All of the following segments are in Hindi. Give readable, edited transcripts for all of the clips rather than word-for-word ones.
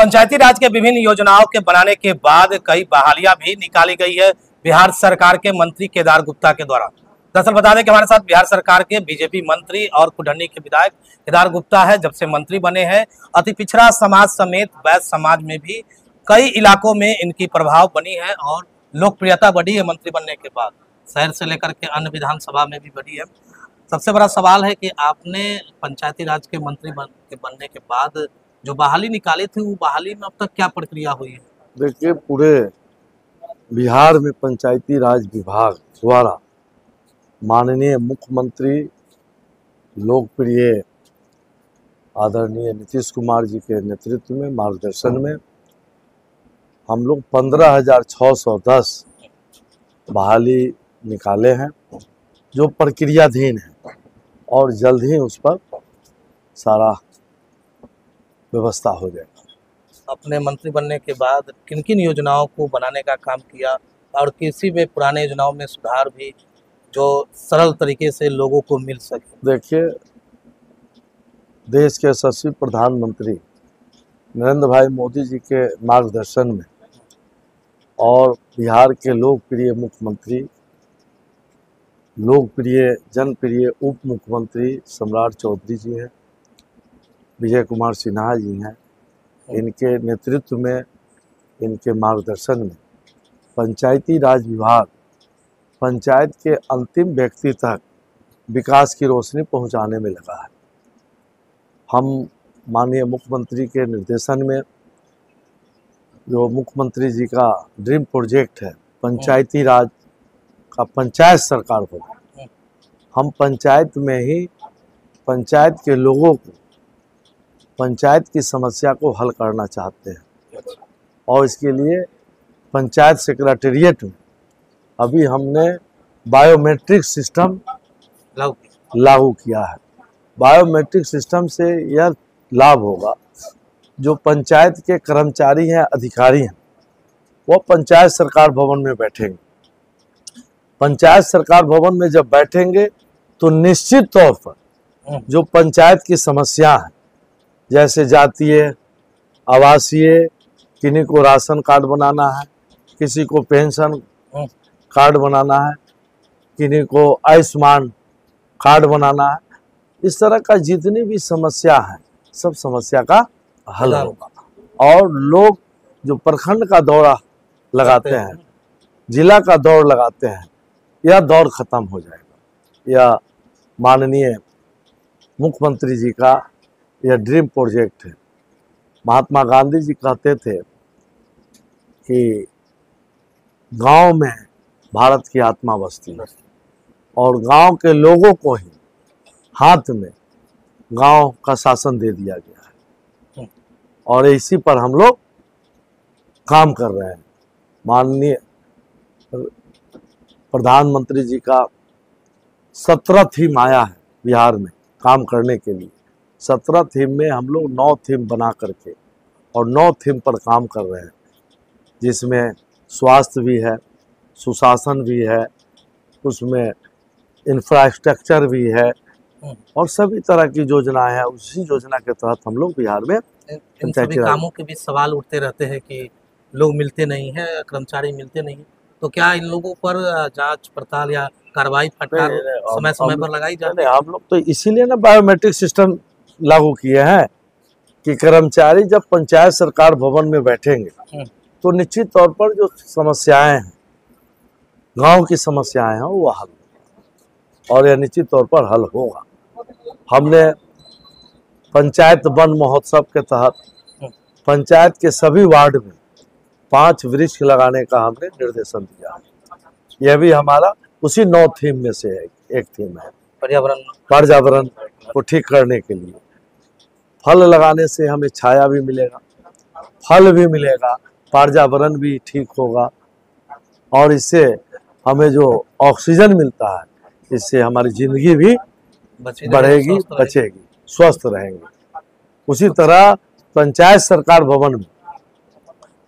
पंचायती राज के विभिन्न योजनाओं के बनाने के बाद कई बहालियां भी निकाली गई है बिहार सरकार के मंत्री केदार गुप्ता के द्वारा। दरअसल बता दें कि हमारे साथ बिहार सरकार के बीजेपी मंत्री और कुढ़नी के विधायक केदार गुप्ता है। जब से मंत्री बने हैं, अति पिछड़ा समाज समेत वैश्य समाज में भी कई इलाकों में इनकी प्रभाव बनी है और लोकप्रियता बढ़ी है। मंत्री बनने के बाद शहर से लेकर के अन्य विधानसभा में भी बढ़ी है। सबसे बड़ा सवाल है कि आपने पंचायती राज के मंत्री बनने के बाद जो बहाली निकाली थी, वो बहाली में अब तक क्या प्रक्रिया हुई है? देखिए, पूरे बिहार में पंचायती राज विभाग द्वारा माननीय मुख्यमंत्री लोकप्रिय आदरणीय नीतीश कुमार जी के नेतृत्व में, मार्गदर्शन में हम लोग 15,610 बहाली निकाले हैं, जो प्रक्रियाधीन है और जल्द ही उस पर सारा व्यवस्था हो जाएगा। अपने मंत्री बनने के बाद किन किन योजनाओं को बनाने का काम किया और किसी में पुराने योजनाओं में सुधार भी जो सरल तरीके से लोगों को मिल सके? देखिए, देश के यशस्वी प्रधानमंत्री नरेंद्र भाई मोदी जी के मार्गदर्शन में और बिहार के लोकप्रिय मुख्यमंत्री, लोकप्रिय जनप्रिय उप मुख्यमंत्री सम्राट चौधरी जी हैं, विजय कुमार सिन्हा जी हैं, इनके नेतृत्व में, इनके मार्गदर्शन में पंचायती राज विभाग पंचायत के अंतिम व्यक्ति तक विकास की रोशनी पहुंचाने में लगा है। हम माननीय मुख्यमंत्री के निर्देशन में, जो मुख्यमंत्री जी का ड्रीम प्रोजेक्ट है पंचायती राज का पंचायत सरकार भवन, हम पंचायत में ही पंचायत के लोगों को, पंचायत की समस्या को हल करना चाहते हैं और इसके लिए पंचायत सेक्रेटेरिएट में अभी हमने बायोमेट्रिक सिस्टम लागू किया है। बायोमेट्रिक सिस्टम से यह लाभ होगा, जो पंचायत के कर्मचारी हैं, अधिकारी हैं, वो पंचायत सरकार भवन में बैठेंगे। पंचायत सरकार भवन में जब बैठेंगे तो निश्चित तौर पर जो पंचायत की समस्या है, जैसे जातीय, आवासीय, किन्हीं को राशन कार्ड बनाना है, किसी को पेंशन कार्ड बनाना है, किन्हीं को आयुष्मान कार्ड बनाना है, इस तरह का जितनी भी समस्या है, सब समस्या का हल होगा। और लोग जो प्रखंड का दौरा लगाते हैं, जिला का दौर लगाते हैं, यह दौर खत्म हो जाएगा। यह माननीय मुख्यमंत्री जी का यह ड्रीम प्रोजेक्ट है। महात्मा गांधी जी कहते थे कि गांव में भारत की आत्मा बसती है और गांव के लोगों को ही हाथ में गांव का शासन दे दिया गया है और इसी पर हम लोग काम कर रहे हैं। माननीय प्रधानमंत्री जी का 17 थीम आया है बिहार में काम करने के लिए। 17 थीम में हम लोग 9 थीम बना करके और 9 थीम पर काम कर रहे हैं, जिसमें स्वास्थ्य भी है, सुशासन भी है, उसमें इंफ्रास्ट्रक्चर भी है और सभी तरह की योजनाएं हैं। उसी योजना के तहत हम लोग बिहार में इन सभी कामों के बीच सवाल उठते रहते हैं कि लोग मिलते नहीं हैं, कर्मचारी मिलते नहीं, तो क्या इन लोगों पर जांच पड़ताल या कार्रवाई फटकार समय समय पर लगाई जाती है? हम लोग तो इसीलिए ना बायोमेट्रिक सिस्टम लागू किए हैं कि कर्मचारी जब पंचायत सरकार भवन में बैठेंगे तो निश्चित तौर पर जो समस्याएं हैं, गांव की समस्याएं हैं, वो हल होगा और यह निश्चित तौर पर हल होगा। हमने पंचायत वन महोत्सव के तहत पंचायत के सभी वार्ड में 5 वृक्ष लगाने का हमने निर्देशन दिया है। यह भी हमारा उसी 9 थीम में से है, एक थीम है पर्यावरण को ठीक करने के लिए। फल लगाने से हमें छाया भी मिलेगा, फल भी मिलेगा, पर्यावरण भी ठीक होगा और इससे हमें जो ऑक्सीजन मिलता है, इससे हमारी जिंदगी भी बढ़ेगी, बचेगी, स्वस्थ रहेंगे। उसी तरह पंचायत सरकार भवन में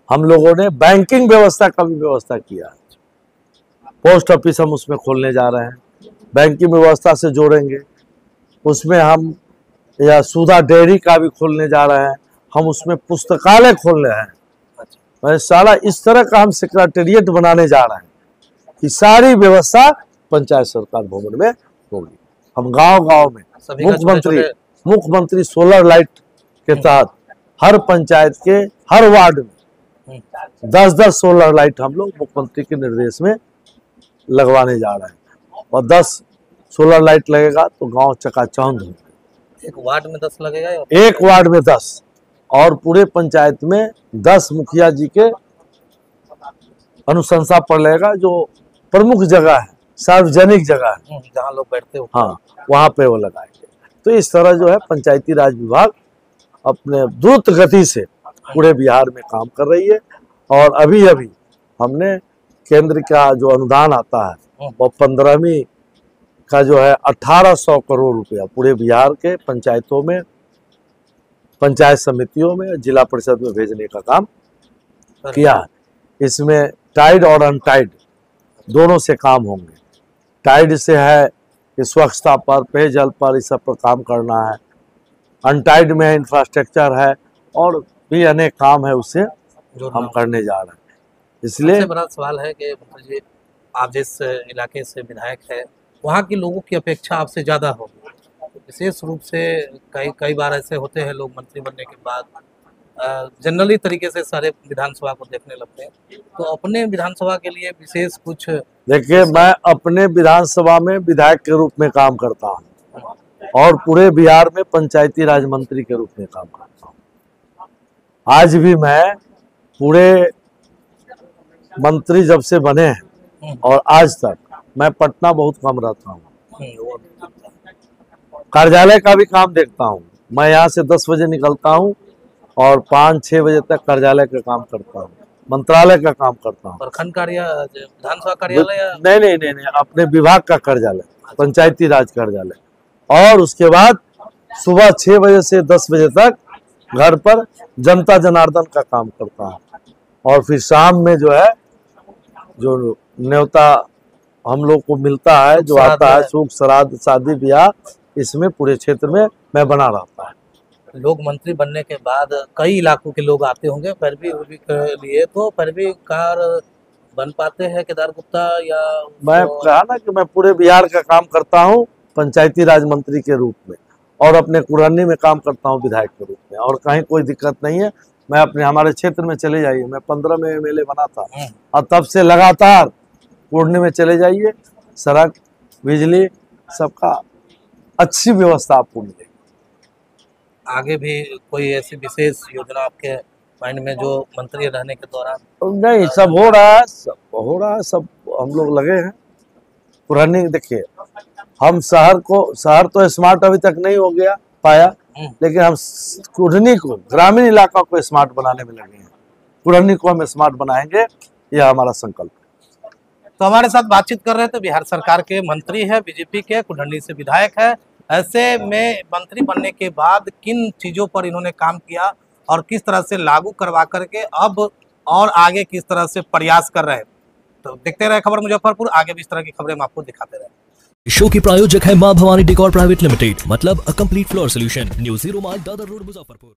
हम लोगों ने बैंकिंग व्यवस्था का भी व्यवस्था किया है। पोस्ट ऑफिस हम उसमें खोलने जा रहे हैं, बैंकिंग व्यवस्था से जोड़ेंगे। उसमें हम या सुधा डेयरी का भी खोलने जा रहे हैं हम उसमें पुस्तकालय खोल रहे हैं। अच्छा। और सारा इस तरह का हम सेक्रेटेरिएट बनाने जा रहे हैं कि सारी व्यवस्था पंचायत सरकार भवन में होगी। हम गांव-गांव में सभी का मुख्यमंत्री सोलर लाइट के तहत हर पंचायत के हर वार्ड में 10-10 सोलर लाइट हम लोग मुख्यमंत्री के निर्देश में लगवाने जा रहे हैं। और 10 सोलर लाइट लगेगा तो गांव चकाचौंध होगा। एक वार्ड में 10 लगेगा या एक वार्ड में 10 और पूरे पंचायत में 10 मुखिया जी के अनुशंसा पर लगेगा। जो प्रमुख जगह है, सार्वजनिक जगह है, जहाँ लोग बैठते हो, हाँ, वहां पे वो लगाएंगे। तो इस तरह जो है पंचायती राज विभाग अपने द्रुत गति से पूरे बिहार में काम कर रही है। और अभी हमने केंद्र का जो अनुदान आता है वो 15वीं का जो है 1800 करोड़ रुपया पूरे बिहार के पंचायतों में, पंचायत समितियों में, जिला परिषद में भेजने का काम किया है। इसमें टाइड और अनटाइड दोनों से काम होंगे। टाइड से है कि स्वच्छता पर, पेयजल पर, इस सब पर काम करना है। अनटाइड में इंफ्रास्ट्रक्चर है और भी अनेक काम है, उससे हम करने जा रहे हैं। इसलिए सबसे बड़ा सवाल है कि जी आप जिस इलाके से विधायक है वहाँ के लोगों की अपेक्षा आपसे ज़्यादा होगी। विशेष रूप से कई बार ऐसे होते हैं लोग मंत्री बनने के बाद जनरली तरीके से सारे विधानसभा को देखने लगते हैं। तो अपने विधानसभा के लिए विशेष कुछ देखिए, मैं अपने विधानसभा में विधायक के रूप में काम करता हूँ और पूरे बिहार में पंचायती राज मंत्री के रूप में काम करता हूँ। आज भी मैं पूरे मंत्री जब से बने हैं और आज तक मैं पटना बहुत कम रहता हूँ। कार्यालय का भी काम देखता हूँ। मैं यहाँ से 10 बजे निकलता हूँ और 5-6 बजे तक कार्यालय का काम करता हूँ, मंत्रालय का काम करता हूँ। प्रखंड कार्यालय, विधानसभा कार्यालय? नहीं, अपने विभाग का कार्यालय, पंचायती राज कार्यालय। और उसके बाद सुबह 6 बजे से 10 बजे तक घर पर जनता जनार्दन का काम करता हूँ। और फिर शाम में जो है जो न्योता हम लोग को मिलता है, जो आता है, सुख श्राद्ध, शादी ब्याह, इसमें पूरे क्षेत्र में मैं बना रहता है। लोग मंत्री बनने के बाद कई इलाकों के लोग आते होंगे पैरवी के लिए, तो पैरवी कार बन पाते हैं केदार गुप्ता? या मैं कहा ना कि मैं पूरे बिहार का काम करता हूँ पंचायती राज मंत्री के रूप में और अपने कुरहनी में काम करता हूँ विधायक के रूप में। और कहीं कोई दिक्कत नहीं है। मैं अपने हमारे क्षेत्र में चले जाइए, मैं 15 में एमएलए बना था और तब से लगातार कुरहनी में चले जाइए, सड़क, बिजली, सबका अच्छी व्यवस्था आपको मिलेगी। आगे भी कोई ऐसी विशेष योजना आपके माइंड में जो मंत्री रहने के दौरान? नहीं, सब हो रहा है, सब हम लोग लगे हैं। पुरानी देखिए, हम शहर तो स्मार्ट अभी तक नहीं हो गया पाया, लेकिन हम कुरहनी को, ग्रामीण इलाका को स्मार्ट बनाने में लगे हैं। कुरहनी को हम स्मार्ट बनाएंगे, यह हमारा संकल्प है। तो हमारे साथ बातचीत कर रहे थे बिहार सरकार के मंत्री है, बीजेपी के, कुरहनी से विधायक है। ऐसे में मंत्री बनने के बाद किन चीजों पर इन्होंने काम किया और किस तरह से लागू करवा करके अब और आगे किस तरह से प्रयास कर रहे हैं। तो देखते रहे खबर मुजफ्फरपुर, आगे भी इस तरह की खबरें हम आपको दिखाते रहे। शो की प्रायोजक है मां भवानी डेकोर प्राइवेट लिमिटेड, मतलब a complete floor solution, new 0 mile Dadar road, Muzaffarpur.